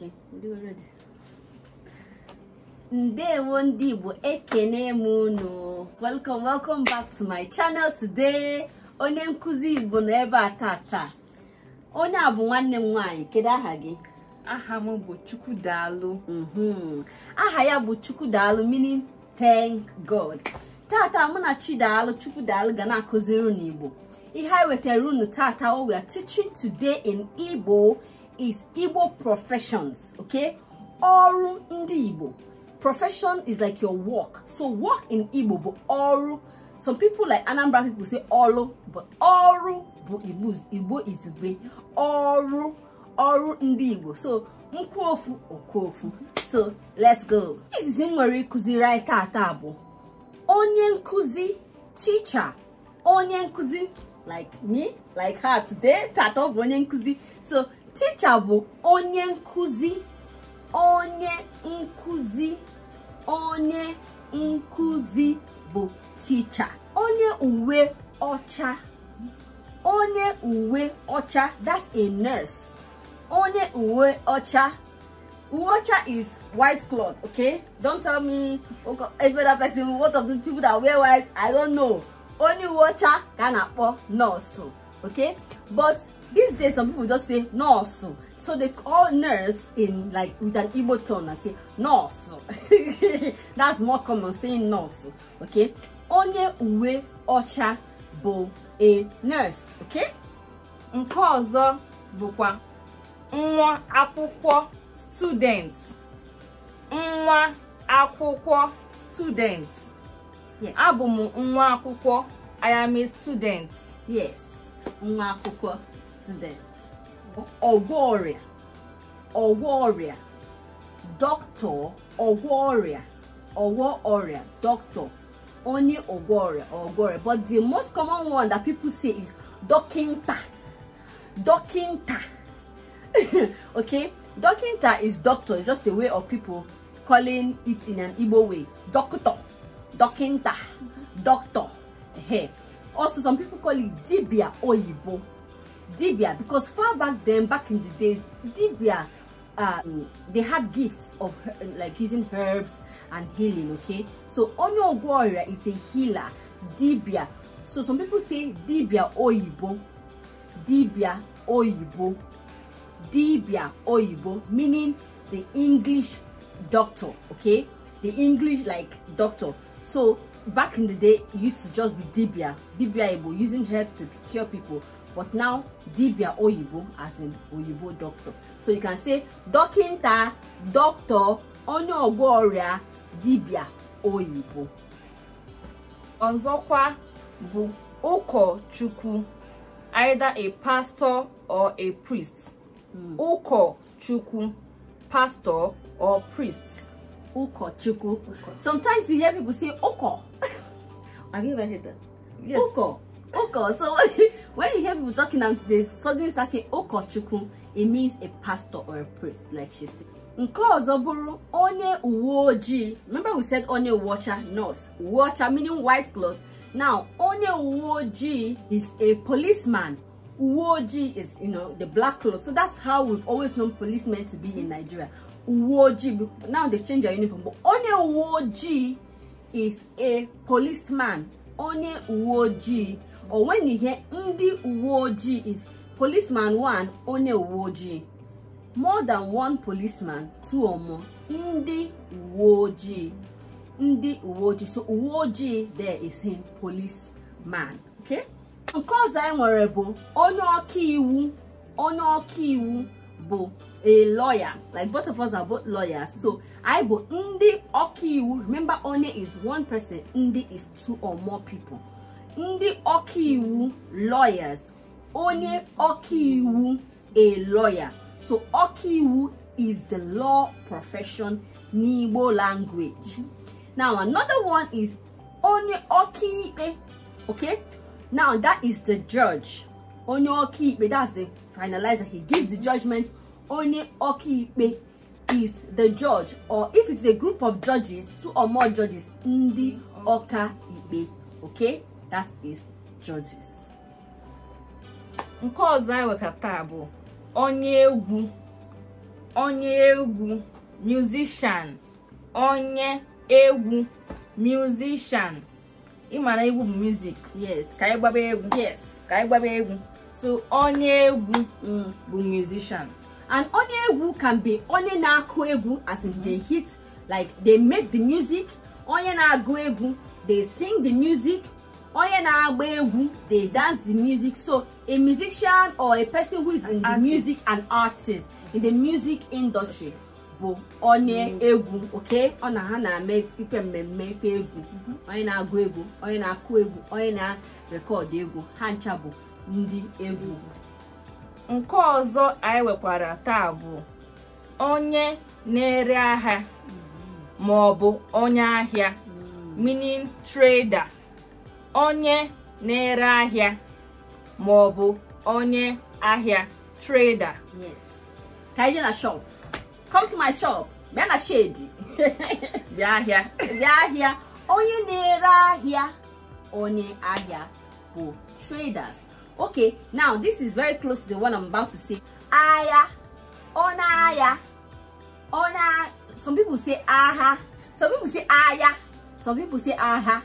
Okay, we're ready. Ndewo ndị Igbo ekene munu. Welcome back to my channel today. Onye nkuzi Igbo no ebe atata. Onye a bụ nwanne m nwaanyị. Kedu aha gị? Aha m bụ Chukwudalụ. Aha ya bụ Chukwudalụ, meaning thank God. Tata mụ na Chidalụ Chukwudalụ ga na-akụziri n'Igbo. Ihe anyị wetara unu tata, what we are teaching today in Igbo is Igbo professions, okay? Ọrụ ndị Igbo. Profession is like your work. So work in Igbo bụ ọrụ. Some people like Anambra people say ọrụ, but ọrụ bụ Igbo izugbe. Ọrụ ndị Igbo. So nkwofu okwofu. So let's go. This is nwere ikuziri anyị tata bụ onye nkuzi, teacher. Onye nkuzi like me, like her today. Tata bụ onye nkuzi. So teacher bụ onye nkuzi. Onye nkuzi bụ teacher. Onye uwe ọcha, that's a nurse. Onye uwe ọcha is white cloth, okay? Don't tell me every other person, what of the people that wear white, I don't know. Onye uwe ọcha can akpọ nurse, okay? But these days some people just say nurse. So they call nurse in like with an Igbo tone and say nurse. That's more common, saying nurse, okay? Onye uwe ọcha bụ a nurse, okay? Nke ọzọ bụkwa nwa akwụkwọ student. Nwa akwụkwọ student. Yes. Abụ m nwa akwụkwọ. I am a student. Yes. Nwa akwụkwọ student. Ọgwọ ọrịa. Doctor. Ọgwọ ọrịa. Doctor. Onye ọgwọ ọrịa. But the most common one that people say is dọkịnta. Okay? Dọkịnta is doctor. It's just a way of people calling it in an Igbo way. Doctor. Dọkịnta. Doctor. Also, some people call it dibia oyibo. Dibia, because far back then, back in the days, dibia, they had gifts of like using herbs and healing, okay? So onye warrior is a healer. Dibia. So some people say dibia oyibo. Dibia oyibo, meaning the English doctor, okay? The English like doctor. So back in the day, it used to just be dibia oyibo, using herbs to cure people. But now, dibia oyibo, as in oyibo doctor. So you can say dọkịnta, doctor, onye ọgwọ ọrịa, dibia oyibo. Ọzọkwa bụ ụkọchukwu, either a pastor or a priest. Ụkọchukwu, pastor or priest. Ụkọchukwu. Sometimes you hear people say ụkọ. Have you ever heard that? Yes. Ụkọ. So when you hear people talking and they suddenly start saying ụkọchukwu, it means a pastor or a priest, like she said. Nke ọzọ bụrụ onye uwe ojii. Remember we said onye uwe ọcha, nurse. Uwe ọcha meaning white clothes. Now, onye uwe ojii is a policeman. Uwe ojii is, you know, the black clothes. So that's how we've always known policemen to be in Nigeria. Uwe ojii. Now they've changed their uniform. But onye uwe ojii is a policeman. Onye uwe ojii. Or when you hear ndi uwe ojii is policeman 1, onye uwe ojii. More than one policeman, 2 or more. Ndi uwe ojii. So uwe ojii there is him, policeman. Okay? Nke ọzọ anyị nwere bụ onye ọkaiwu bụ a lawyer. Like both of us are both lawyers. So I bụ ndị ọkaiwu. Remember, onye is one person, ndị is 2 or more people. Ndị ọkaiwu, lawyers. Onye ọkaiwu, a lawyer. So ọkaiwu is the law profession in Igbo language. Now another one is onye ọkaikpe. Okay? Now that is the judge. Onye ọkaikpe, that's the finalizer. He gives the judgment. Onye ọkaikpe is the judge. Or if it's a group of judges, 2 or more judges, ndị ọkaikpe. Okay? That is judges. Nke ọzọ anyị wekata bụ onye egwu. onye egwu, musician. Onye egwu, musician. Imana egwu bụ music. Yes. Ka anyị gbaba egwu. Yes. Ka anyị gbaba egwu. So onye egwu bụ musician. And onye egwu can be onye na-akụ egwu, as in they hit, like they make the music. Onye na-agụ egwu, they sing the music. Onye na-agba egwu, they dance the music. So a musician or a person who is in the music, an artist in the music industry, bụ onye egwu. Okay, ọ na ha na-eme ife mmemme ife egwu. Onye na-agụ egwu, onye na-akụ egwu, onye na-rekọd egwu, ha ncha bụ ndị egwu. Nke ọzọ anyị wekwara taa bụ onye na-ere ahịa ma ọ bụ onye ahịa, meaning trader. Onye na-ere ahịa ma ọ bụ onye ahịa, trader. Yes. Ka anyị na shop. Come to my shop. Bịa na shade. Bịa ahịa. Bịa ahịa. Onye na-ere ahịa, onye ahịa bụ traders. Okay, now this is very close to the one I'm about to say. Aya, onaya, ona. Some people say aha, some people say aya, some people say aha.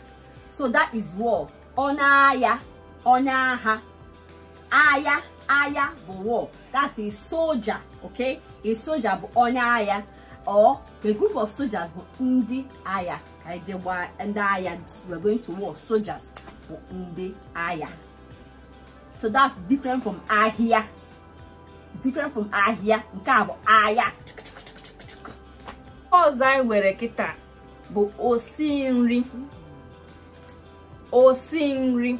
So that is war. Onaya, onaha, aya, aya, war. That's a soldier. Okay, a soldier bu onaya, or a group of soldiers bu ndi aya. And aya, we're going to war. Soldiers bu ndi aya. So that's different from ahia. Different from ahia. Nke a bụ aya. Ọzọ anyị were kịta bụ osi nri. Osi nri.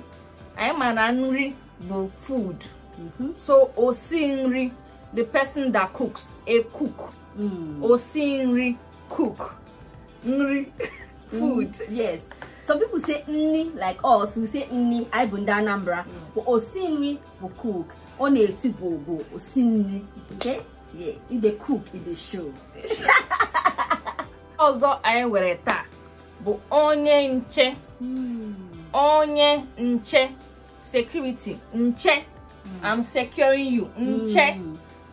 Anyị ma na nri bụ food. So osi nri, the person that cooks, a cook. Osi nri, cook. Nri, food. Yes. Some people say nni, like us, we say nni, I bunda Anambra. But osinri will cook. On a go osinri. Okay? Yeah. If they cook, if they show. Ọzọ anyị were taa bụ onye nche. Onye nche, security. Nche, I'm securing you. Nche,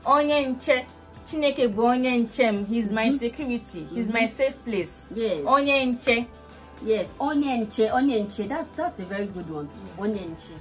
onye nche. Chineke bụ onye nche m. He's my security. He's my safe place. Yes. Onye nche. Yes, onye nche. That's a very good one. Onye nche.